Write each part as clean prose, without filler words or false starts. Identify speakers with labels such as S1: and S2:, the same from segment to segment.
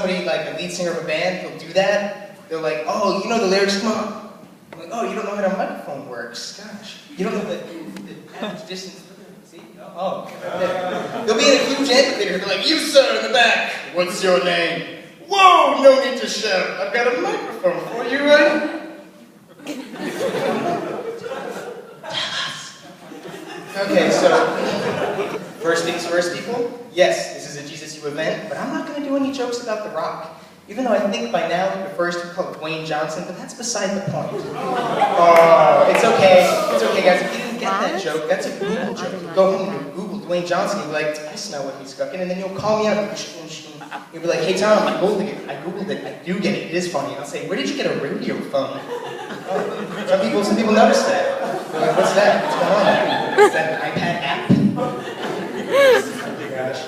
S1: somebody, like a lead singer of a band, will do that, they're like, oh, you know the lyrics, come on. I'm like, oh, you don't know how a microphone works. Gosh. You don't know the average distance. See? Oh. They'll be in a huge amphitheater, they're like, you sir in the back, what's your name? Whoa, no need to shout. I've got a microphone for you, right? Okay, so, first things first, people. Yes, this is a Jesus U event, but I'm not going to do any jokes about The Rock. Even though I think by now he prefers to be called Dwayne Johnson, but that's beside the point. Oh, it's okay, guys. If you didn't get that joke, that's a Google joke. You go home and you Google Dwayne Johnson, you'll be like, I smell what he's cooking, and then you'll call me out. You'll be like, hey Tom, I Googled it, I do get it, it is funny. And I'll say, where did you get a radio phone? Oh, some people notice that. They're like, what's that? What's going on there? Is that an iPad app? Oh my gosh.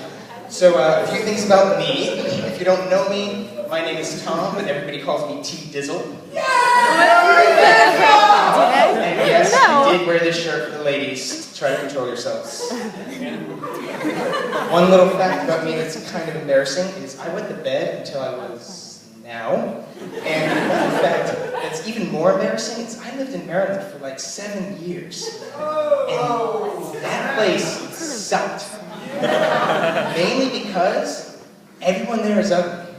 S1: So, a few things about me. If you don't know me, my name is Tom, but everybody calls me T-Dizzle. And yes, I did wear this shirt for the ladies. Try to control yourselves. One little fact about me that's kind of embarrassing is I went to bed until I was now. And one fact that's even more embarrassing is I lived in Maryland for like 7 years. And that place sucked. Mainly because everyone there is ugly.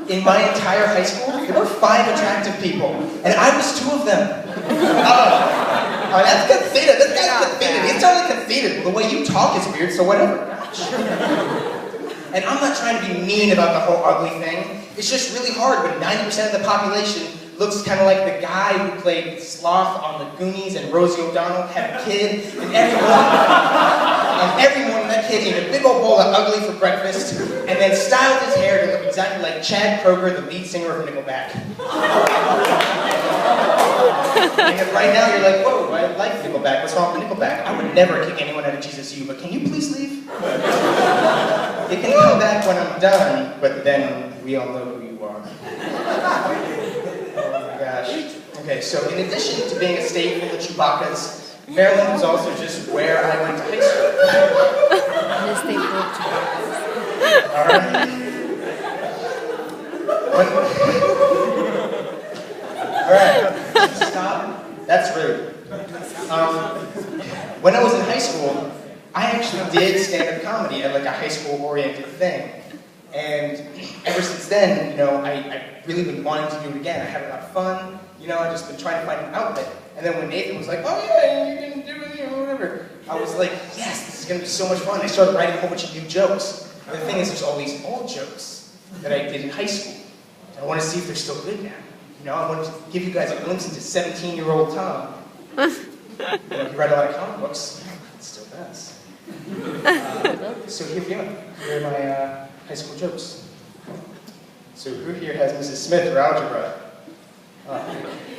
S1: In my entire high school, there were 5 attractive people, and I was 2 of them. That's conceited. This guy's conceited. He's totally conceited. The way you talk is weird, so whatever. Gosh. And I'm not trying to be mean about the whole ugly thing. It's just really hard when 90% of the population looks kind of like the guy who played Sloth on the Goonies and Rosie O'Donnell had a kid, and every morning that kid ate a big old bowl of ugly for breakfast, and then styled his hair to look exactly like Chad Kroeger, the lead singer of Nickelback. And right now you're like, whoa, I like Nickelback, what's wrong with Nickelback? I would never kick anyone out of Jesus U, but can you please leave? You can come back when I'm done, but then we all know who you are. Oh my gosh. Okay, so in addition to being a state full of Chewbacca's, Maryland was also just where I went to high school.
S2: In a state full of Chewbacca's.
S1: Alright, stop. That's rude. When I was in high school, I actually did stand-up comedy at like a high school-oriented thing. And ever since then, you know, I really been wanting to do it again. I had a lot of fun. You know, I just been trying to find an outlet. And then when Nathan was like, oh yeah, you can do it, you know, whatever. I was like, yes, this is going to be so much fun. I started writing a whole bunch of new jokes. And the thing is, there's all these old jokes that I did in high school. And I want to see if they're still good now. You know, I want to give you guys a glimpse into 17-year-old Tom. You know, he read a lot of comic books. It still does. So here we go. Here are my high school jokes. So who here has Mrs. Smith for algebra?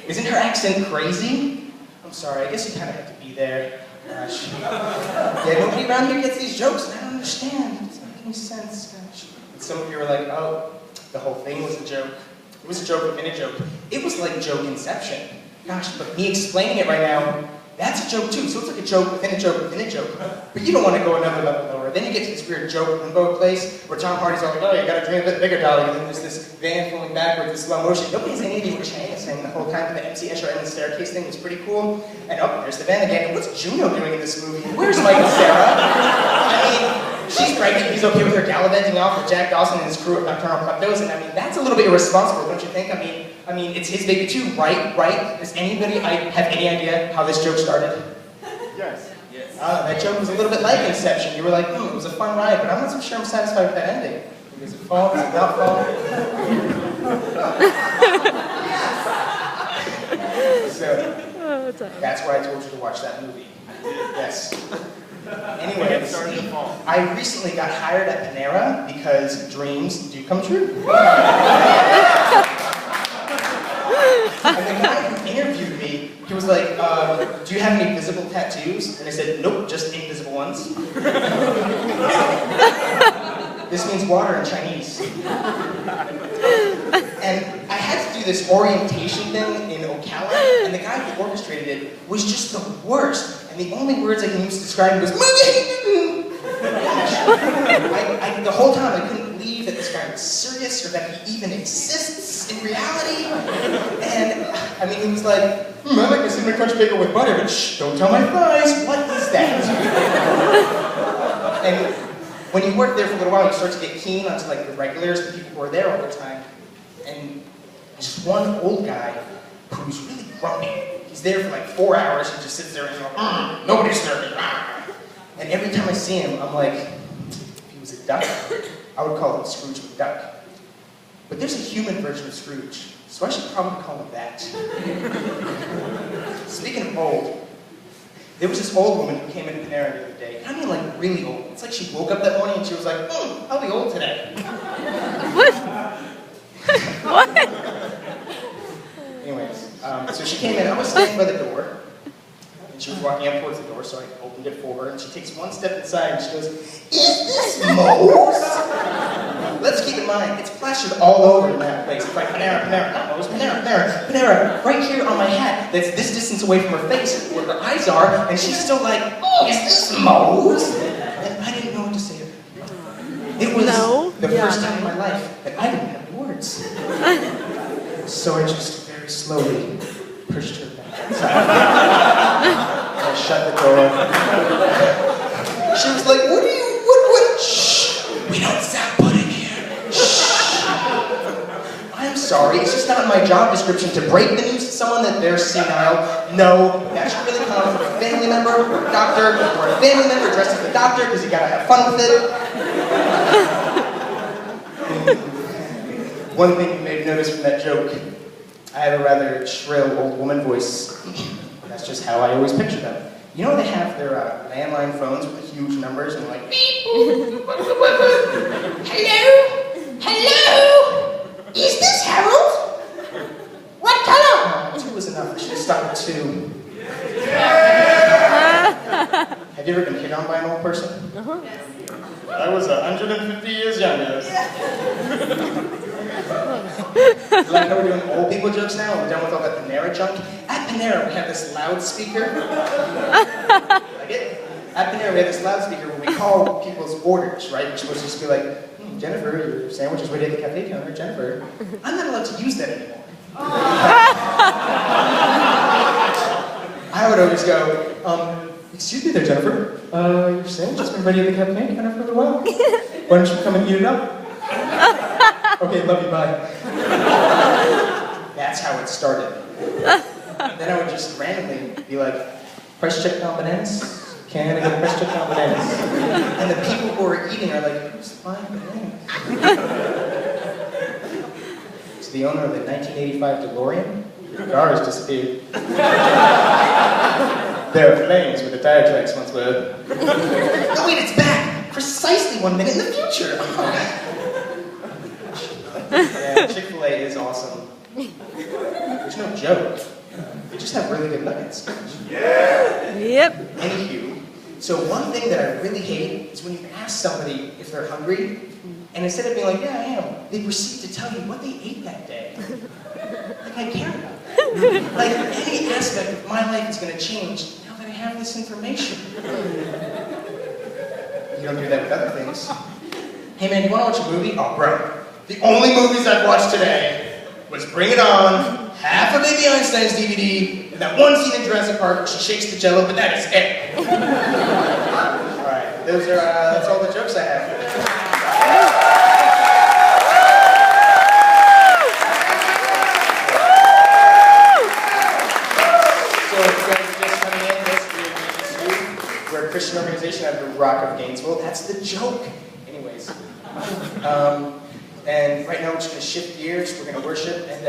S1: Isn't her accent crazy? I'm sorry, I guess you kind of have to be there. Gosh. Yeah, nobody around here gets these jokes, and I don't understand. It doesn't make any sense. Gosh. And some of you are like, oh, the whole thing was a joke. It was a joke within a joke. It was like joke inception. Gosh, but me explaining it right now, that's a joke too. So it's like a joke within a joke within a joke. But you don't want to go another level lower. Then you get to this weird joke limbo place where Tom Hardy's all like, oh, you gotta dream a bit bigger, Dolly. And then there's this van falling backwards in slow motion. Nobody has any idea what Chang is saying the whole time. The MC Escher and the staircase thing was pretty cool. And oh, there's the van again. And what's Juno doing in this movie? Where's Michael Cera? I mean, she's pregnant. He's okay with her gallivanting off with Jack Dawson and his crew of nocturnal kleptos. And I mean, that's a little bit irresponsible, don't you think? I mean, it's his baby too, right? Does anybody have any idea how this joke started?
S3: Yes.
S1: That joke was a little bit like Inception. You were like, it was a fun ride, but I'm not so sure I'm satisfied with that ending. Does it fall? Does it not fall? So, that's why I told you to watch that movie. Yes. Anyway, I recently got hired at Panera because dreams do come true. And the guy who interviewed me, he was like, do you have any visible tattoos? And I said, nope, just invisible ones. This means water in Chinese. And I had to do this orientation thing in Ocala, and the guy who orchestrated it was just the worst. And the only words I can use to describe him was, the whole time I couldn't leave that this guy was serious or that he even exists in reality. And I mean, he was like, I like my cinnamon crunch bagel with butter, but shh, don't tell my thighs. What is that? And when you work there for a little while, you start to get keen onto like the regulars, the people who are there all the time. And there's one old guy who's really grumpy. He's there for like 4 hours. He just sits there and he's like, nobody's there. And every time I see him, I'm like, if he was a duck, I would call him Scrooge McDuck. But there's a human version of Scrooge, so I should probably call him that. Speaking of old, there was this old woman who came into Panera the other day. And I mean like really old. It's like she woke up that morning and she was like, I'll be old today.
S2: What? What?
S1: Anyways, so she came in, I was standing by the door, and she was walking up towards the door, so I opened it for her, and she takes one step inside, and she goes, is this Moe's? Let's keep in mind, it's plastered all over in that place. It's like, Panera, Panera, not Moe's, Panera, Panera, Panera, right here on my hat, that's this distance away from her face, where her eyes are, and she's still like, is this Moe's? And I didn't know what to say to her. It was the first time in my life that I didn't have words. So I just very slowly pushed her back outside. And I shut the door. She was like, what? Shh, we don't sell pudding here. Shh. I'm sorry, it's just not in my job description to break the news to someone that they're senile. No, that should really come from a family member or a doctor, or a family member dressed as a doctor because you gotta have fun with it. One thing you may have noticed from that joke, I have a rather shrill old woman voice. That's just how I always picture them. You know they have their landline phones with the huge numbers and they're like, beep, hello? Hello? Is this Harold? What color? 2 was enough. I should have stuck with 2. Have you ever been hit on by an old person?
S2: Uh-huh.
S1: I was 150 years younger. Like how we're doing old people jokes now, we're done with all that Panera junk. At Panera, we have this loudspeaker. Like it? At Panera, we have this loudspeaker where we call people's orders, right? Which was just be like, Jennifer, your sandwich is ready at the cafe counter, Jennifer. I'm not allowed to use that anymore. I would always go, excuse me there, Jennifer. Your sandwich has been ready at the cafe counter for a little while. Why don't you come and eat it up? Okay, love you, bye. That's how it started. Then I would just randomly be like, price check bananas? Can I get a price check bananas? And the people who are eating are like, who's buying bananas? To the owner of the 1985 DeLorean, your car has disappeared. There are flames where the tire tracks once were. No, wait, it's back! Precisely 1 minute in the future! Yeah, Chick-fil-A is awesome. There's no joke. They just have really good nuggets.
S2: Yeah. Yep.
S1: Anywho, so one thing that I really hate is when you ask somebody if they're hungry, and instead of being like, yeah, I am, they proceed to tell you what they ate that day. Like I care about that. Like any aspect of my life is going to change now that I have this information. You don't do that with other things. Hey man, you want to watch a movie? Oh bro, the only movies I've watched today was Bring It On, half of Baby Einstein's DVD, and that one scene in Jurassic Park where she shakes the jello, but that is it. Alright, that's all the jokes I have. So if you guys are just coming in, we're a Christian organization out of the Rock of Gainesville. That's the joke. Anyways. And right now we're just going to shift gears, we're going to worship, and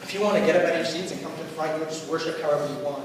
S1: if you want to get up out of your seats and come to the front, you'll just worship however you want.